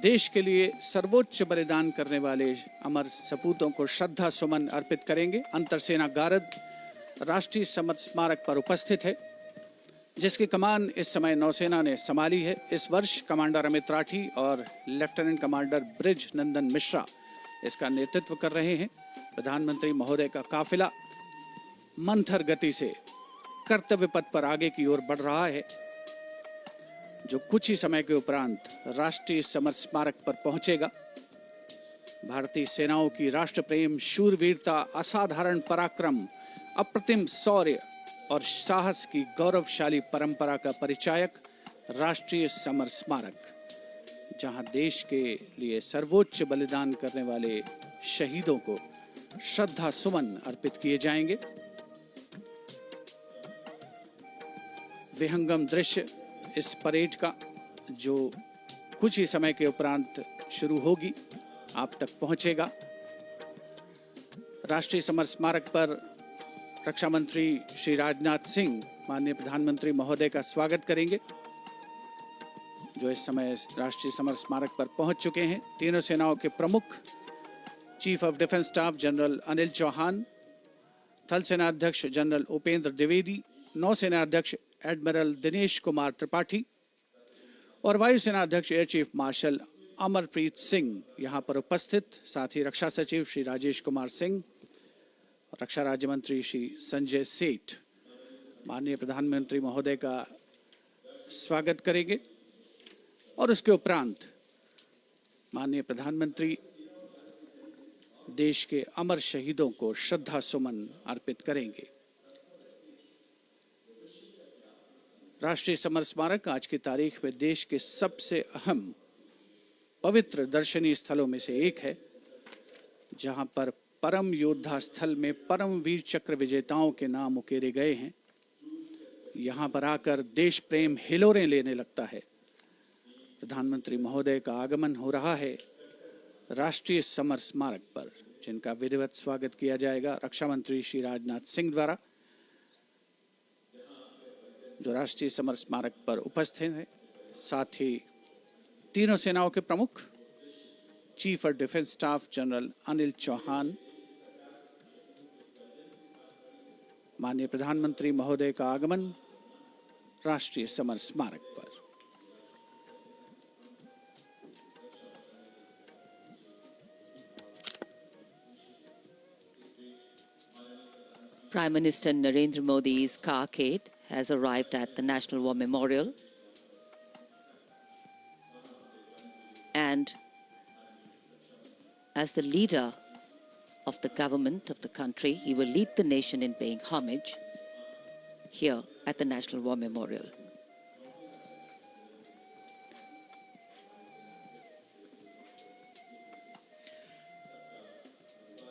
देश के लिए सर्वोच्च बलिदान करने वाले अमर सपूतों को श्रद्धा सुमन अर्पित करेंगे। अंतरसेना गारद राष्ट्रीय समर स्मारक पर उपस्थित है, जिसकी कमान इस समय नौसेना ने संभाली है। इस वर्ष कमांडर अमित राठी और लेफ्टिनेंट कमांडर ब्रिज नंदन मिश्रा इसका नेतृत्व कर रहे हैं। प्रधानमंत्री महोदय का काफिला मंथर गति से कर्तव्य पथ पर आगे की ओर बढ़ रहा है, जो कुछ ही समय के उपरांत राष्ट्रीय समर स्मारक पर पहुंचेगा। भारतीय सेनाओं की राष्ट्र प्रेम, शूरवीरता, असाधारण पराक्रम, अप्रतिम शौर्य और साहस की गौरवशाली परंपरा का परिचायक राष्ट्रीय समर स्मारक, जहां देश के लिए सर्वोच्च बलिदान करने वाले शहीदों को श्रद्धा सुमन अर्पित किए जाएंगे। विहंगम दृश्य इस परेड का, जो कुछ ही समय के उपरांत शुरू होगी, आप तक पहुंचेगा। राष्ट्रीय समर स्मारक पर रक्षा मंत्री श्री राजनाथ सिंह माननीय प्रधानमंत्री महोदय का स्वागत करेंगे, जो इस समय राष्ट्रीय समर स्मारक पर पहुंच चुके हैं। तीनों सेनाओं के प्रमुख chief of defence staff general Anil Chauhan, थल सेना अध्यक्ष जनरल उपेंद्र द्विवेदी, नौसेना अध्यक्ष एडमिरल दिनेश कुमार त्रिपाठी और वायुसेना अध्यक्ष air chief marshal Amarpreet Singh यहां पर उपस्थित। साथ ही रक्षा सचिव श्री राजेश कुमार सिंह, रक्षा राज्य मंत्री श्री संजय सेठ माननीय प्रधानमंत्री महोदय का स्वागत करेंगे और उसके उपरांत माननीय प्रधानमंत्री देश के अमर शहीदों को श्रद्धा सुमन अर्पित करेंगे। राष्ट्रीय समर स्मारक आज की तारीख में देश के सबसे अहम पवित्र दर्शनीय स्थलों में से एक है, जहां पर परम योद्धा स्थल में परम वीर चक्र विजेताओं के नाम उकेरे गए हैं। यहां पर आकर देश प्रेम हिलोरें लेने लगता है। प्रधानमंत्री महोदय का आगमन हो रहा है राष्ट्रीय समर स्मारक पर, जिनका विधिवत स्वागत किया जाएगा रक्षा मंत्री श्री राजनाथ सिंह द्वारा, जो राष्ट्रीय समर स्मारक पर उपस्थित हैं। साथ ही तीनों सेनाओं के प्रमुख chief of defence staff general Anil Chauhan माननीय प्रधानमंत्री महोदय का आगमन राष्ट्रीय समर स्मारक पर। Prime Minister Narendra Modi's carcade has arrived at the National War Memorial, and as the leader of the government of the country, he will lead the nation in paying homage here at the National War Memorial.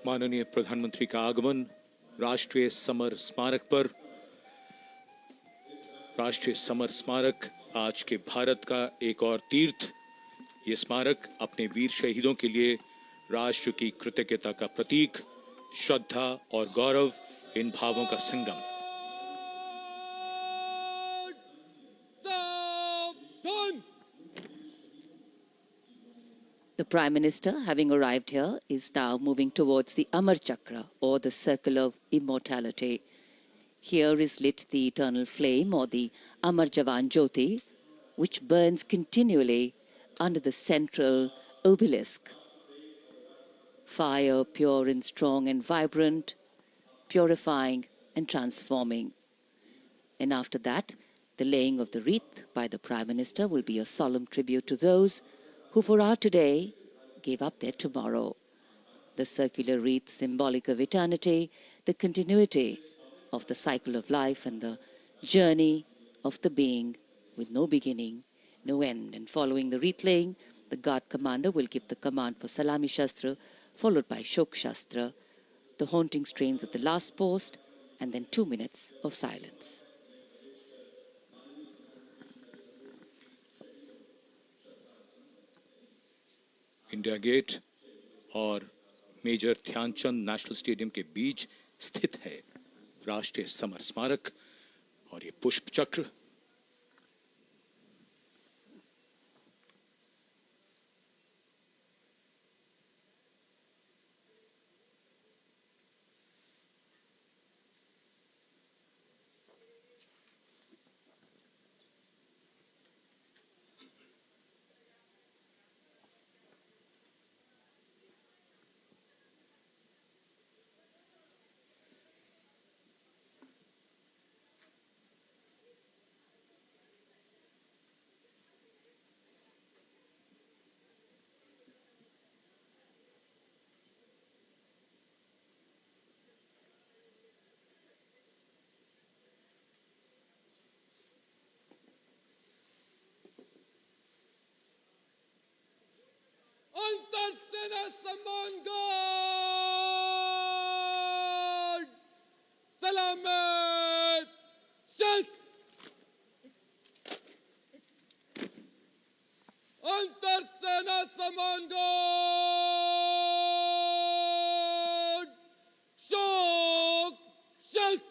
माननीय प्रधानमंत्री का आगमन राष्ट्रीय summer स्मारक पर। राष्ट्रीय summer स्मारक आज के भारत का एक और तीर्थ। ये स्मारक अपने वीर शहीदों के लिए राष्ट्र की कृतज्ञता का प्रतीक, श्रद्धा और गौरव, इन भावों का संगम। The Prime Minister, having arrived here, is now moving towards the Amar Chakra, or the Circle of Immortality. Here is lit the eternal flame, or the Amar Jawan Jyoti, which burns continually under the central obelisk. Fire, pure and strong and vibrant, purifying and transforming. And after that, the laying of the wreath by the Prime Minister will be a solemn tribute to those who for our today gave up their tomorrow. The circular wreath, symbolic of eternity, the continuity of the cycle of life and the journey of the being with no beginning, no end. And following the wreath laying, the guard commander will give the command for Salami Shastra, followed by Shok Shastra, the haunting strains of the last post, and then 2 minutes of silence. India gate और major Dhyanchand national stadium के बीच स्थित है राष्ट्रीय summer स्मारक और ये पुष्प चक्र। Selamet! Şest! Antarsena Samangan! Şok! Şest!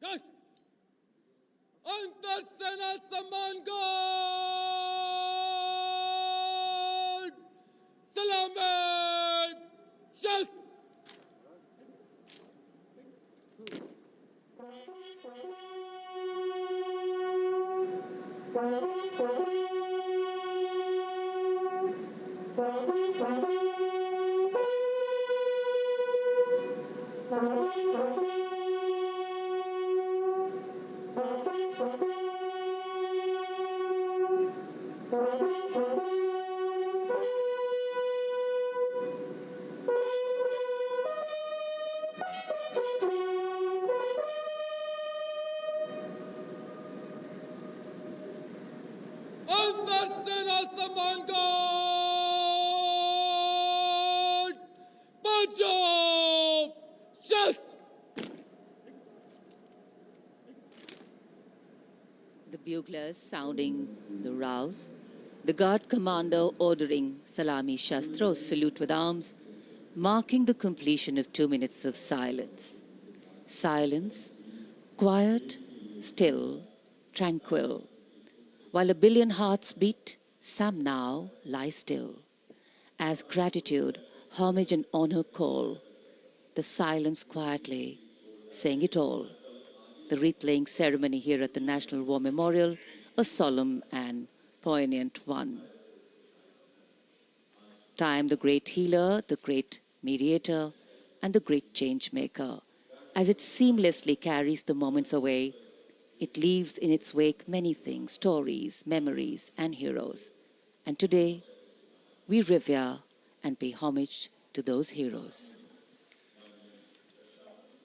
Gel! Antarsena Samangan! Selamet! Şest! Antarsena Samangan! Punjab! Şest! The buglers sounding the rouse, the guard commander ordering Salami Shastros, salute with arms, marking the completion of 2 minutes of silence. Silence, quiet, still, tranquil. While a billion hearts beat, some now lie still. As gratitude, homage and honor call, the silence quietly, saying it all. The wreath-laying ceremony here at the National War Memorial, a solemn and poignant one. Time, the great healer, the great mediator, and the great change maker. As it seamlessly carries the moments away, it leaves in its wake many things, stories, memories, and heroes. And today, we revere and pay homage to those heroes.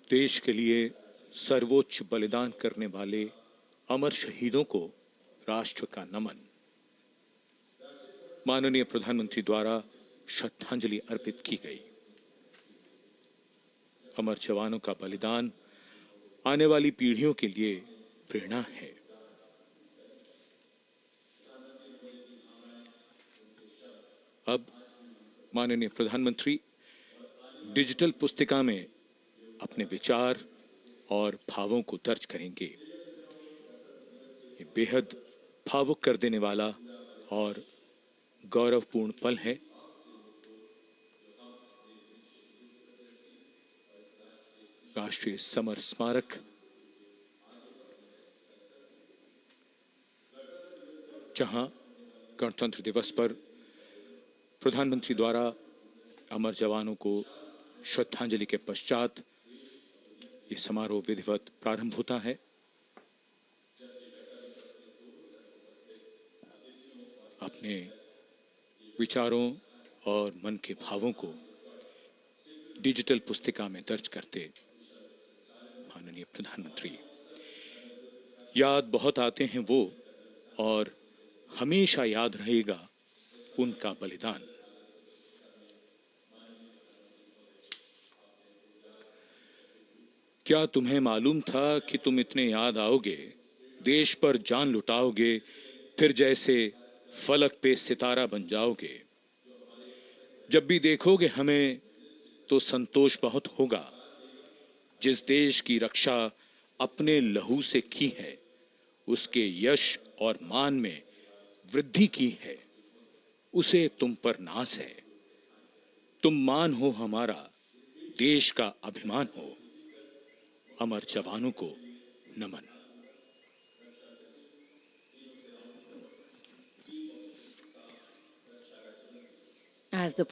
देश के लिए सर्वोच्च बलिदान करने वाले अमर शहीदों को राष्ट्र का नमन। माननीय प्रधानमंत्री द्वारा श्रद्धांजलि अर्पित की गई। अमर जवानों का बलिदान आने वाली पीढ़ियों के लिए प्रेरणा है। अब माननीय प्रधानमंत्री डिजिटल पुस्तिका में अपने विचार और भावों को दर्ज करेंगे। ये बेहद भावुक कर देने वाला और गौरवपूर्ण पल है। राष्ट्रीय समर स्मारक जहां गणतंत्र दिवस पर प्रधानमंत्री द्वारा अमर जवानों को श्रद्धांजलि के पश्चात ये समारोह विधिवत प्रारंभ होता है। अपने विचारों और मन के भावों को डिजिटल पुस्तिका में दर्ज करते माननीय प्रधानमंत्री, याद बहुत आते हैं वो और हमेशा याद रहेगा उनका बलिदान। क्या तुम्हें मालूम था कि तुम इतने याद आओगे, देश पर जान लुटाओगे, फिर जैसे फलक पे सितारा बन जाओगे। जब भी देखोगे हमें तो संतोष बहुत होगा। जिस देश की रक्षा अपने लहू से की है, उसके यश और मान में वृद्धि की है, उसे तुम पर नाज है। तुम मान हो हमारा, देश का अभिमान हो। अमर जवानों को नमन।